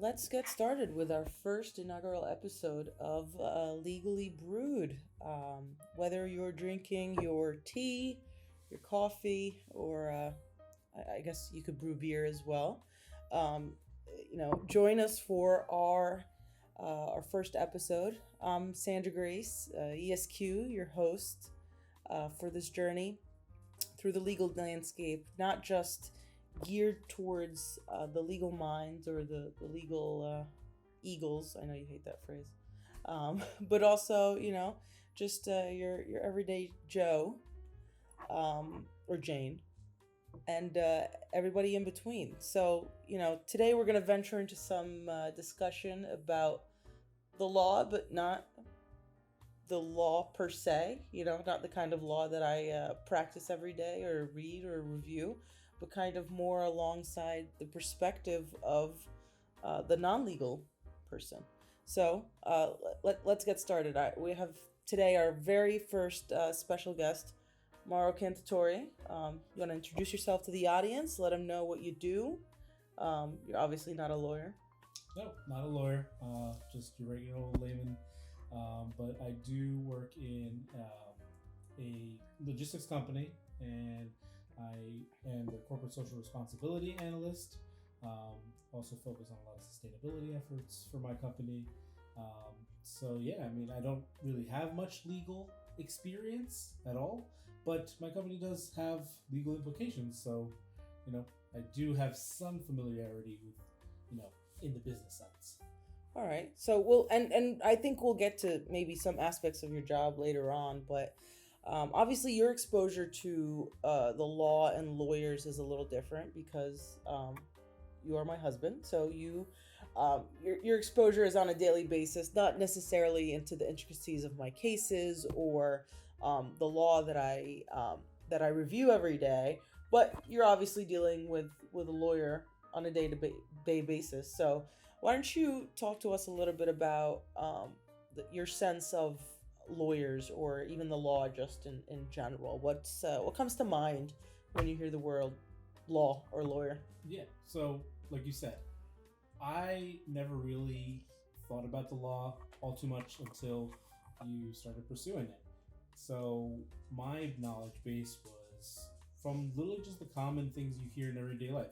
let's get started with our first inaugural episode of Legally Brewed. Whether you're drinking your tea, your coffee, or I guess you could brew beer as well. Um, Join us for our first episode. I'm Sandra Graise, ESQ, your host for this journey through the legal landscape, not just geared towards the legal minds or the legal eagles. I know you hate that phrase, but also just your everyday Joe or Jane and everybody in between. So today we're going to venture into some discussion about the law, but not the law per se. Not the kind of law that I practice every day or read or review, but kind of more alongside the perspective of the non-legal person. So let's get started. We have today our very first special guest, Mauro Cantatore. You want to introduce yourself to the audience? Let them know what you do. You're obviously not a lawyer. No, not a lawyer. Just your regular old layman. But I do work in a logistics company, and I am the corporate social responsibility analyst. Also focus on a lot of sustainability efforts for my company. I don't really have much legal experience at all, but my company does have legal implications. So, I do have some familiarity with, in the business sense. All right. So and I think we'll get to maybe some aspects of your job later on, but obviously your exposure to the law and lawyers is a little different because you are my husband. So your exposure is on a daily basis, not necessarily into the intricacies of my cases or the law that I review every day, but you're obviously dealing with a lawyer on a day-to-day basis. So why don't you talk to us a little bit about your sense of lawyers or even the law just in general? What comes to mind when you hear the word law or lawyer? Yeah, so like you said, I never really thought about the law all too much until you started pursuing it. So my knowledge base was from literally just the common things you hear in everyday life.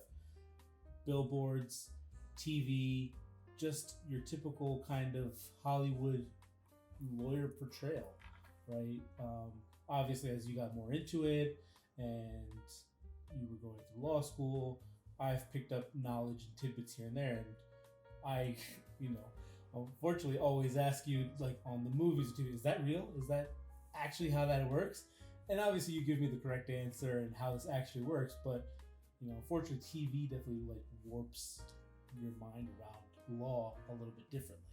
Billboards, TV, just your typical kind of Hollywood lawyer portrayal, right? Obviously, as you got more into it and you were going through law school, I've picked up knowledge and tidbits here and there. And I, unfortunately always ask you, like on the movies too, is that real? Is that actually how that works? And obviously you give me the correct answer and how this actually works, but unfortunately TV definitely like warps your mind around law a little bit differently.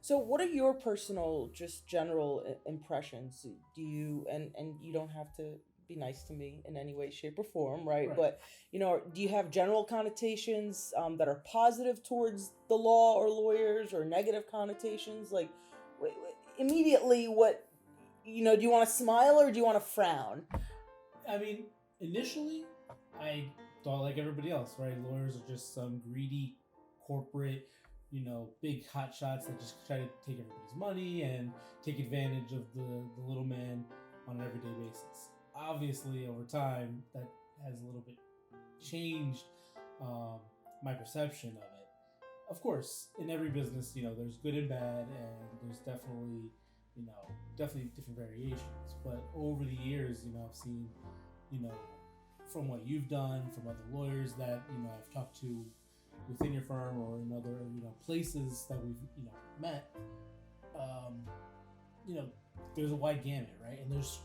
So what are your personal, just general impressions? Do you, and you don't have to be nice to me in any way, shape, or form, right? But, do you have general connotations that are positive towards the law or lawyers, or negative connotations? Like, immediately, what, do you want to smile or do you want to frown? I mean, initially, I thought like everybody else, right? Lawyers are just some greedy corporate, big hot shots that just try to take everybody's money and take advantage of the little man on an everyday basis. Obviously, over time, that has a little bit changed my perception of it. Of course, in every business, there's good and bad, and there's definitely different variations. But over the years, I've seen, from what you've done, from other lawyers that, I've talked to within your firm or in other, places that we've, met, there's a wide gamut, right? And there's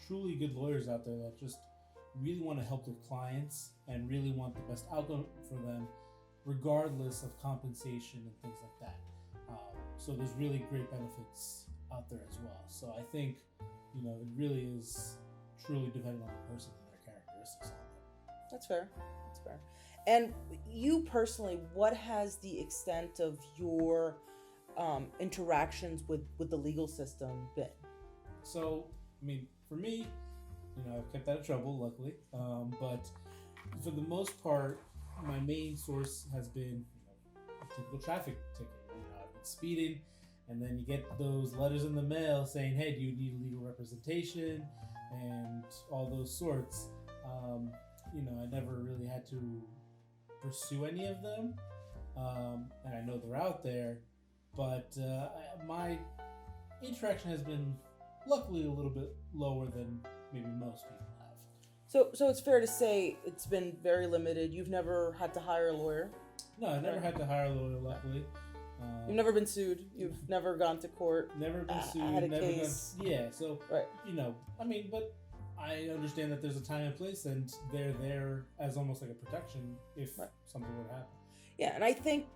truly good lawyers out there that just really want to help their clients and really want the best outcome for them, regardless of compensation and things like that. So there's really great benefits out there as well. So I think, it really is truly dependent on the person and their characteristics on there. That's fair. And you personally, what has the extent of your interactions with the legal system been? So, for me, I've kept out of trouble, luckily. But for the most part, my main source has been typical traffic ticket. I've been speeding, and then you get those letters in the mail saying, "Hey, do you need legal representation?" and all those sorts. I never really had to pursue any of them, and I know they're out there, but my interaction has been luckily a little bit lower than maybe most people have. So it's fair to say it's been very limited. You've never had to hire a lawyer. No, I never had to hire a lawyer, luckily. You've never been sued. You've never gone to court. Never been sued. Had a never case. So, right. But I understand that there's a time and place, and they're there as almost like a protection if something would happen. Yeah, and I think,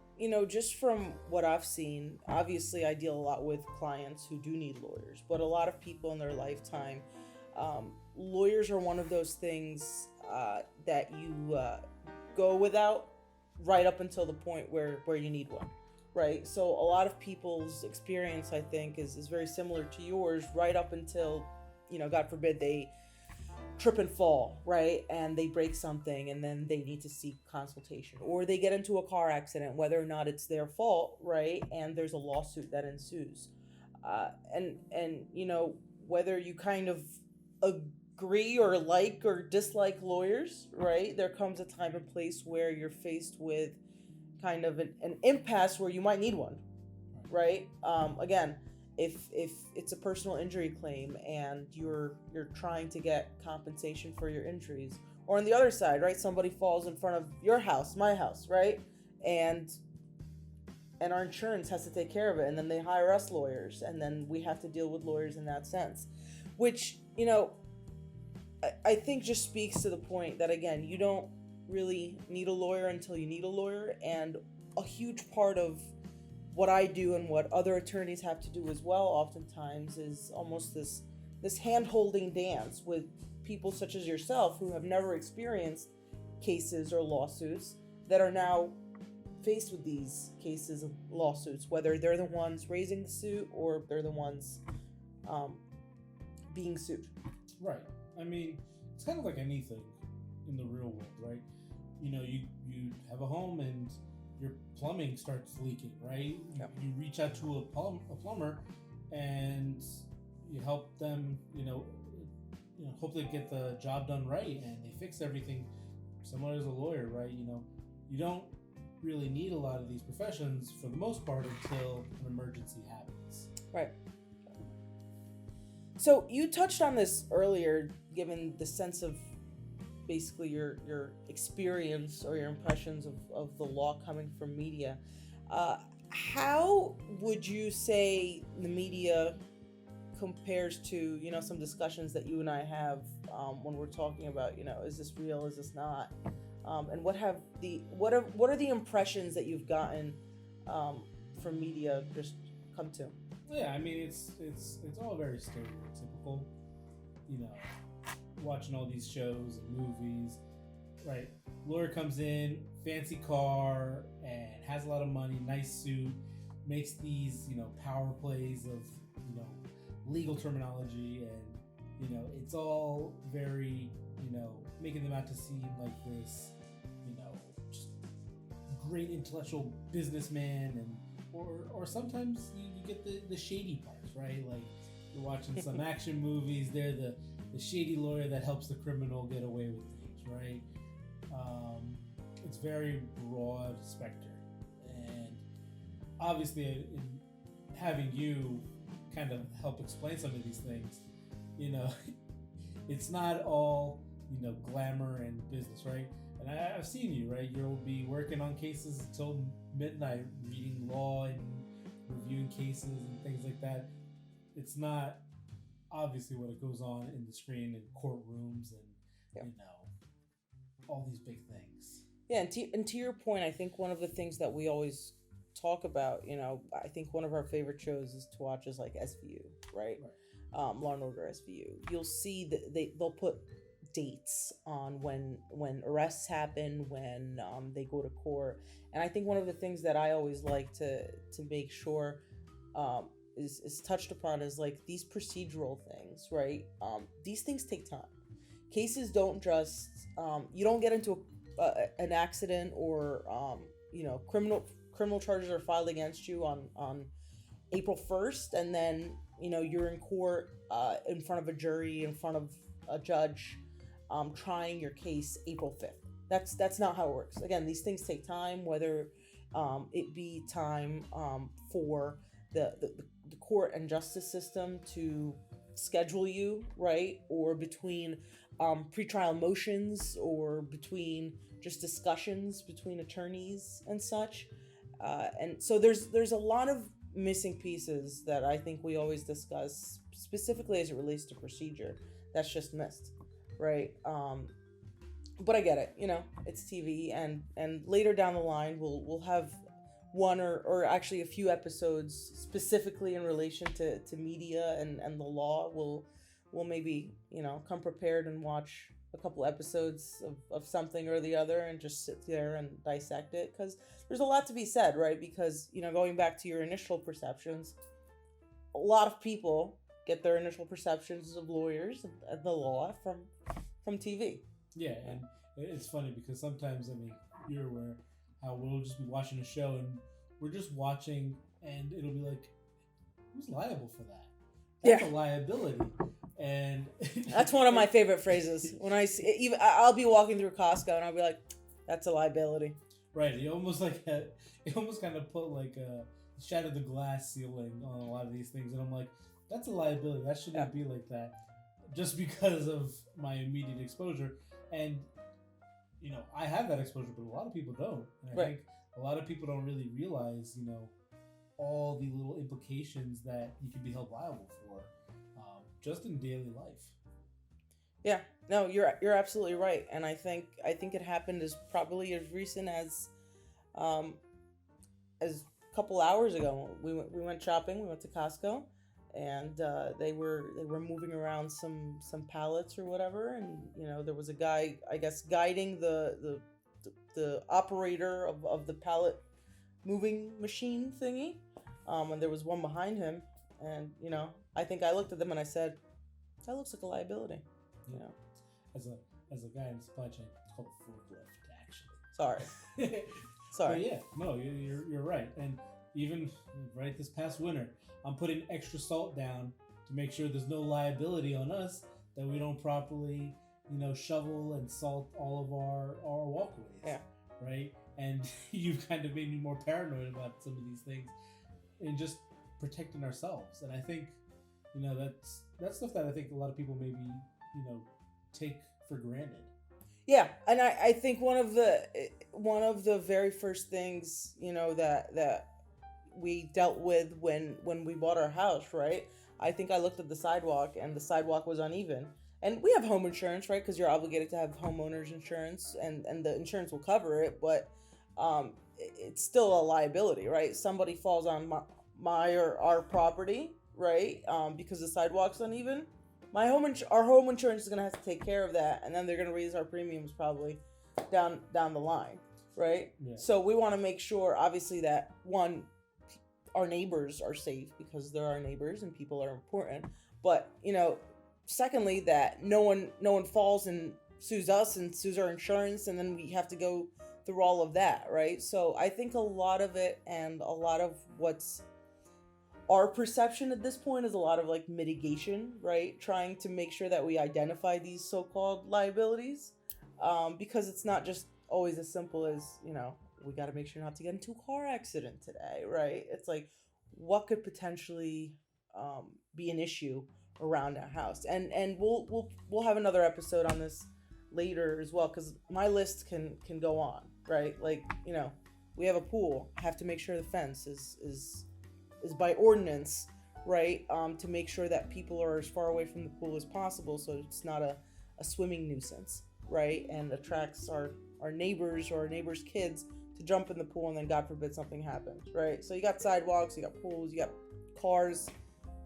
just from what I've seen, obviously I deal a lot with clients who do need lawyers, but a lot of people in their lifetime, lawyers are one of those things that you go without right up until the point where you need one, right? So a lot of people's experience, I think, is very similar to yours right up until, God forbid, they trip and fall, right? And they break something and then they need to seek consultation, or they get into a car accident, whether or not it's their fault, right? And there's a lawsuit that ensues. And whether you kind of agree or like or dislike lawyers, right? There comes a time and place where you're faced with kind of an impasse where you might need one, right? Again, if it's a personal injury claim and you're trying to get compensation for your injuries, or on the other side, right, somebody falls in front of your house, my house, right, and our insurance has to take care of it, and then they hire us lawyers, and then we have to deal with lawyers in that sense, which I think just speaks to the point that, again, you don't really need a lawyer until you need a lawyer. And a huge part of what I do and what other attorneys have to do as well oftentimes is almost this hand-holding dance with people such as yourself who have never experienced cases or lawsuits that are now faced with these cases of lawsuits, whether they're the ones raising the suit or they're the ones being sued. Right. I mean, it's kind of like anything in the real world, right? You have a home and your plumbing starts leaking, right? Yep. You reach out to a plumber and you help them, hopefully get the job done right, and they fix everything. Similar as a lawyer, right? You don't really need a lot of these professions for the most part until an emergency happens. Right. So you touched on this earlier, given the sense of basically your experience or your impressions of the law coming from media. How would you say the media compares to, some discussions that you and I have when we're talking about, is this real, is this not? And what are the impressions that you've gotten from media just come to? Yeah, I mean, it's all very stereotypical, watching all these shows and movies, right? Lawyer comes in, fancy car, and has a lot of money, nice suit, makes these, power plays of, legal terminology, and, it's all very, making them out to seem like this, just great intellectual businessman, and or sometimes you get the shady parts, right? Like you're watching some action movies, they're the shady lawyer that helps the criminal get away with things, right? It's very broad spectrum, and obviously in having you kind of help explain some of these things, it's not all glamour and business, right? And I've seen you, right? You'll be working on cases until midnight, reading law and reviewing cases and things like that. It's not obviously what it goes on in the screen in courtrooms and all these big things. Yeah, and to your point, I think one of the things that we always talk about, I think one of our favorite shows is to watch is like SVU, right? Law and Order SVU. You'll see that they'll put dates on when arrests happen, when they go to court, and I think one of the things that I always like to make sure is touched upon is like these procedural things, right? These things take time. Cases don't just you don't get into an accident or criminal charges are filed against you on April 1st, and then you're in court, in front of a jury, in front of a judge, trying your case April 5th. That's not how it works. Again, these things take time, whether it be time for the court and justice system to schedule you, right? Or between pretrial motions, or between just discussions between attorneys and such. And so there's a lot of missing pieces that I think we always discuss, specifically as it relates to procedure, that's just missed, right? But I get it, it's TV, and later down the line we'll have one or actually a few episodes specifically in relation to media and the law. We'll maybe come prepared and watch a couple episodes of something or the other and just sit there and dissect it, because there's a lot to be said, right? Because going back to your initial perceptions, a lot of people get their initial perceptions of lawyers and the law from TV. Yeah, and it's funny because sometimes, you're aware how we'll just be watching a show and we're just watching, and it'll be like, who's liable for that? That's a liability. And that's one of my favorite phrases. When I'll be walking through Costco and I'll be like, that's a liability. Right. You almost kind of put like a shatter the glass ceiling on a lot of these things, and I'm like, that's a liability. That shouldn't be like that, just because of my immediate exposure. And I have that exposure, but a lot of people don't. And I think a lot of people don't really realize, all the little implications that you can be held liable for, just in daily life. Yeah, no, you're absolutely right, and I think it happened as probably as recent as a couple hours ago. We went shopping. We went to Costco, and they were moving around some pallets or whatever, and there was a guy, I guess, guiding the operator of the pallet moving machine thingy, and there was one behind him, and I think I looked at them and I said, that looks like a liability. As a guy in the supply chain, it's called a forklift, actually. Sorry. But yeah, no, you're right. And even right this past winter, I'm putting extra salt down to make sure there's no liability on us, that we don't properly, shovel and salt all of our walkways. Yeah. Right? And you've kind of made me more paranoid about some of these things and just protecting ourselves. And I think, that's stuff that I think a lot of people maybe, take for granted. Yeah, and I think one of the very first things, that we dealt with when we bought our house, right? I think I looked at the sidewalk, and the sidewalk was uneven. And we have home insurance, right? Because you're obligated to have homeowners insurance, and the insurance will cover it, but it's still a liability, right? Somebody falls on my or our property, right? Because the sidewalk's uneven. Our home insurance is gonna have to take care of that, and then they're gonna raise our premiums probably down the line, right? Yeah. So we want to make sure, obviously, that one, our neighbors are safe, because they're our neighbors and people are important. But secondly, that no one falls and sues us and sues our insurance, and then we have to go through all of that, right? So I think a lot of it, and a lot of what's our perception at this point, is a lot of like mitigation, right? Trying to make sure that we identify these so-called liabilities, because it's not just always as simple as, we got to make sure not to get into a car accident today, right? It's like, what could potentially be an issue around a house, and we'll have another episode on this later as well, because my list can go on, right? Like, we have a pool. I have to make sure the fence is by ordinance, right? To make sure that people are as far away from the pool as possible, so it's not a swimming nuisance, right? And attracts our neighbors or our neighbors' kids to jump in the pool, and then God forbid something happens, right? So you got sidewalks, you got pools, you got cars,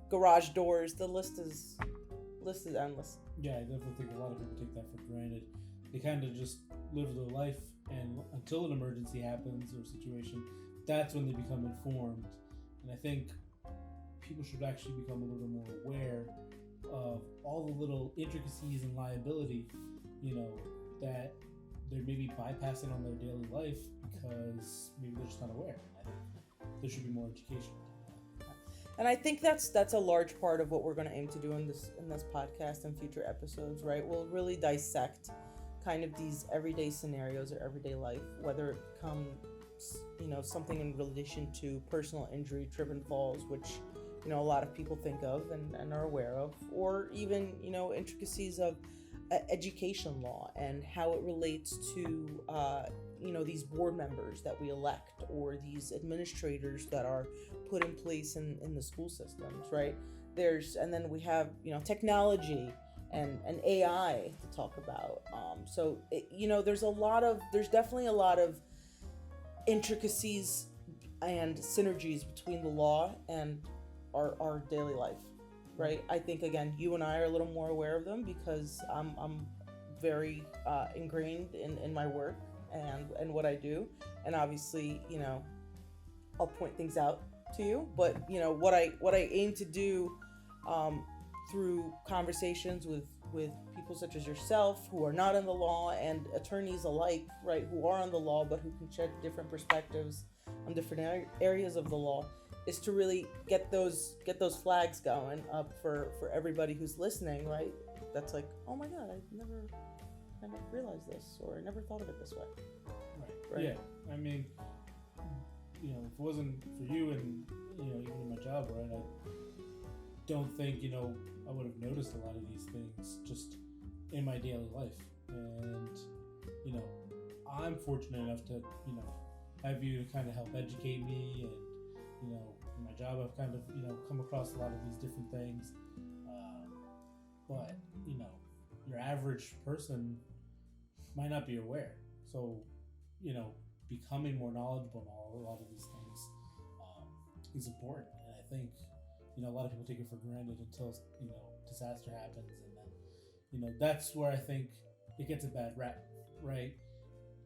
garage doors. The list is endless. Yeah, I definitely think a lot of people take that for granted. They kind of just live their life, and until an emergency happens or situation, that's when they become informed. And I think people should actually become a little more aware of all the little intricacies and liability, that they're maybe bypassing on their daily life because maybe they're just not aware. I think there should be more education. And I think that's a large part of what we're going to aim to do in this podcast and future episodes, right? We'll really dissect kind of these everyday scenarios or everyday life, whether it comes, something in relation to personal injury, trip and falls, which a lot of people think of and are aware of, or even intricacies of education law and how it relates to these board members that we elect, or these administrators that are put in place in the school systems, right? And then we have technology and AI to talk about. There's definitely a lot of intricacies and synergies between the law and our daily life, right? I think, again, you and I are a little more aware of them because I'm very ingrained in my work and what I do, and obviously I'll point things out to you, but what I aim to do through conversations with people such as yourself who are not in the law, and attorneys alike, right, who are on the law but who can shed different perspectives on different areas of the law, is to really get those flags going up for everybody who's listening, right? That's like, oh my God, I never realized this, or I never thought of it this way. Right. Yeah. I mean, if it wasn't for you and even in my job, right, I don't think I would have noticed a lot of these things just in my daily life. And I'm fortunate enough to have you to kind of help educate me, and in my job I've kind of come across a lot of these different things, but your average person might not be aware. So becoming more knowledgeable on a lot of these things is important. And I think a lot of people take it for granted until disaster happens, and then that's where I think it gets a bad rap, right?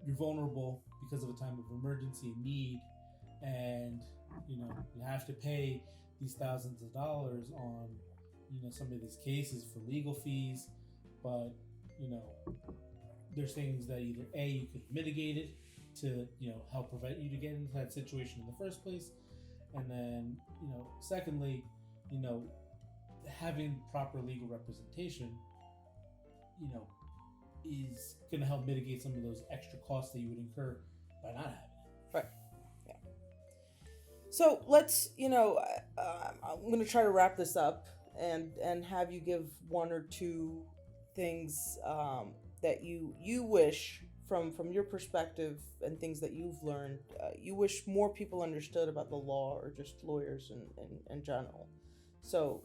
You're vulnerable because of a time of emergency and need, and you have to pay these thousands of dollars on some of these cases for legal fees, but there's things that either A, you could mitigate it to help prevent you to get into that situation in the first place, and then secondly, having proper legal representation is going to help mitigate some of those extra costs that you would incur by not having it. Right. Yeah. So let's I'm going to try to wrap this up and have you give one or two things that you wish from your perspective, and things that you've learned, you wish more people understood about the law, or just lawyers in general. So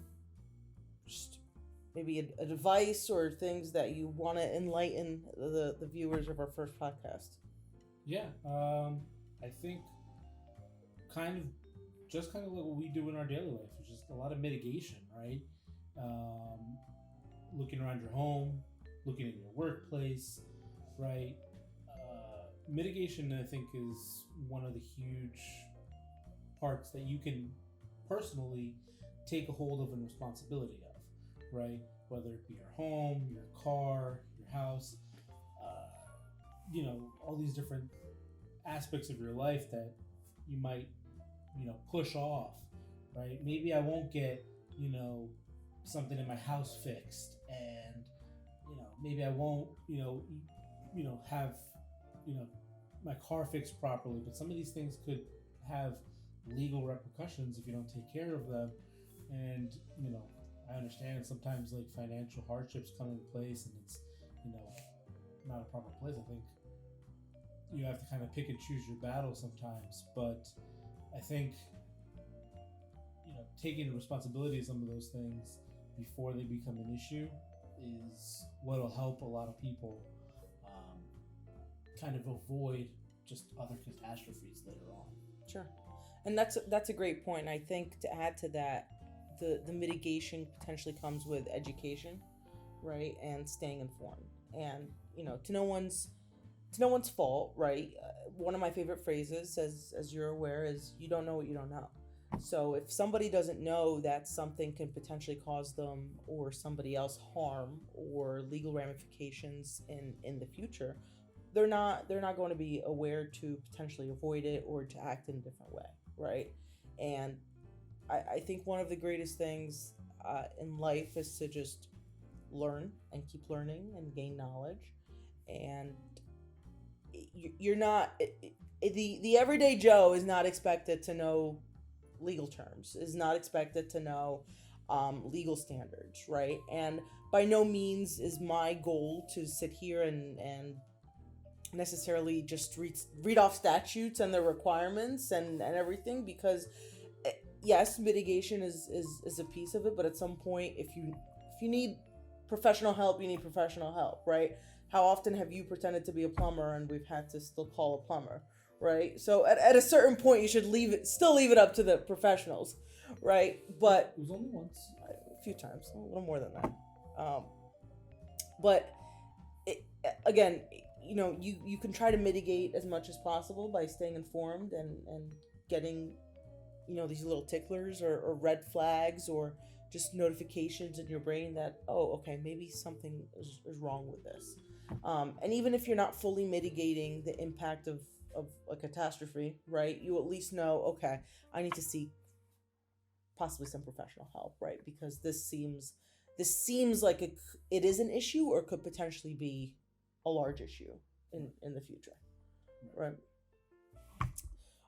just maybe a advice or things that you want to enlighten the viewers of our first podcast. Yeah, I think kind of like what we do in our daily life is just a lot of mitigation, right? Looking around your home, looking at your workplace, right? Mitigation, I think, is one of the huge parts that you can personally take a hold of and responsibility of, right? Whether it be your home, your car, your house, all these different aspects of your life that you might, push off, right? Maybe I won't get, something in my house fixed, and, maybe I won't, have, my car fixed properly, but some of these things could have legal repercussions if you don't take care of them. And I understand sometimes like financial hardships come into place, and it's not a proper place. I think you have to kind of pick and choose your battles sometimes, but I think taking responsibility of some of those things before they become an issue is what'll help a lot of people kind of avoid just other catastrophes later on. Sure. And that's a great point. I think to add to that, the mitigation potentially comes with education, right? And staying informed. And, to no one's fault, right? One of my favorite phrases, as you're aware, is you don't know what you don't know. So if somebody doesn't know that something can potentially cause them or somebody else harm or legal ramifications in the future, they're not going to be aware to potentially avoid it or to act in a different way, right? And I think one of the greatest things in life is to just learn and keep learning and gain knowledge. And you're not the everyday Joe is not expected to know legal terms, is not expected to know legal standards, right? And by no means is my goal to sit here and necessarily just read off statutes and their requirements and everything, because yes, mitigation is a piece of it, but at some point, if you need professional help, you need professional help, right? How often have you pretended to be a plumber and we've had to still call a plumber, right? So at a certain point, you should leave it up to the professionals, right? But It was only once. a few times, a little more than that. But it, again, you can try to mitigate as much as possible by staying informed and getting these little ticklers or red flags or just notifications in your brain that, oh, okay, maybe something is wrong with this. And even if you're not fully mitigating the impact of a catastrophe, right, you at least know, okay, I need to seek possibly some professional help, right? Because this seems like it is an issue or could potentially be a large issue in the future, right?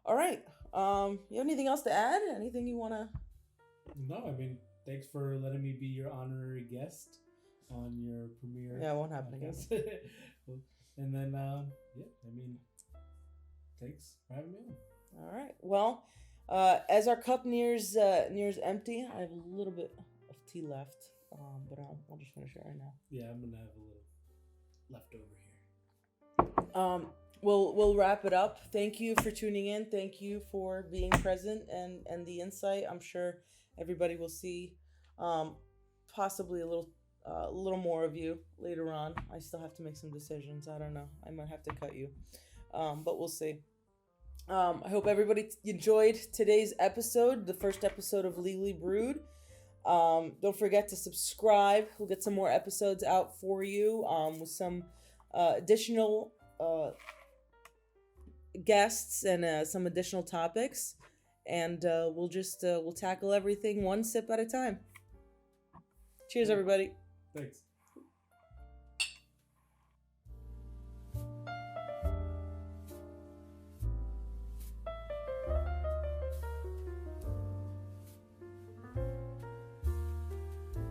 All right. You have anything else to add? Anything you want to? No, I mean, thanks for letting me be your honorary guest on your premiere. Yeah, it won't happen again. And then, yeah, I mean, thanks for having me on. All right. Well, as our cup nears empty, I have a little bit of tea left, but I'll just finish it right now. Yeah, I'm gonna have a little leftover here. We'll wrap it up. Thank you for tuning in. Thank you for being present and the insight. I'm sure everybody will see possibly a little more of you later on. I still have to make some decisions. I don't know. I might have to cut you, but we'll see. I hope everybody enjoyed today's episode, the first episode of Legally Brewed. Don't forget to subscribe. We'll get some more episodes out for you with some additional guests and some additional topics, and we'll tackle everything one sip at a time. Cheers, everybody. Thanks.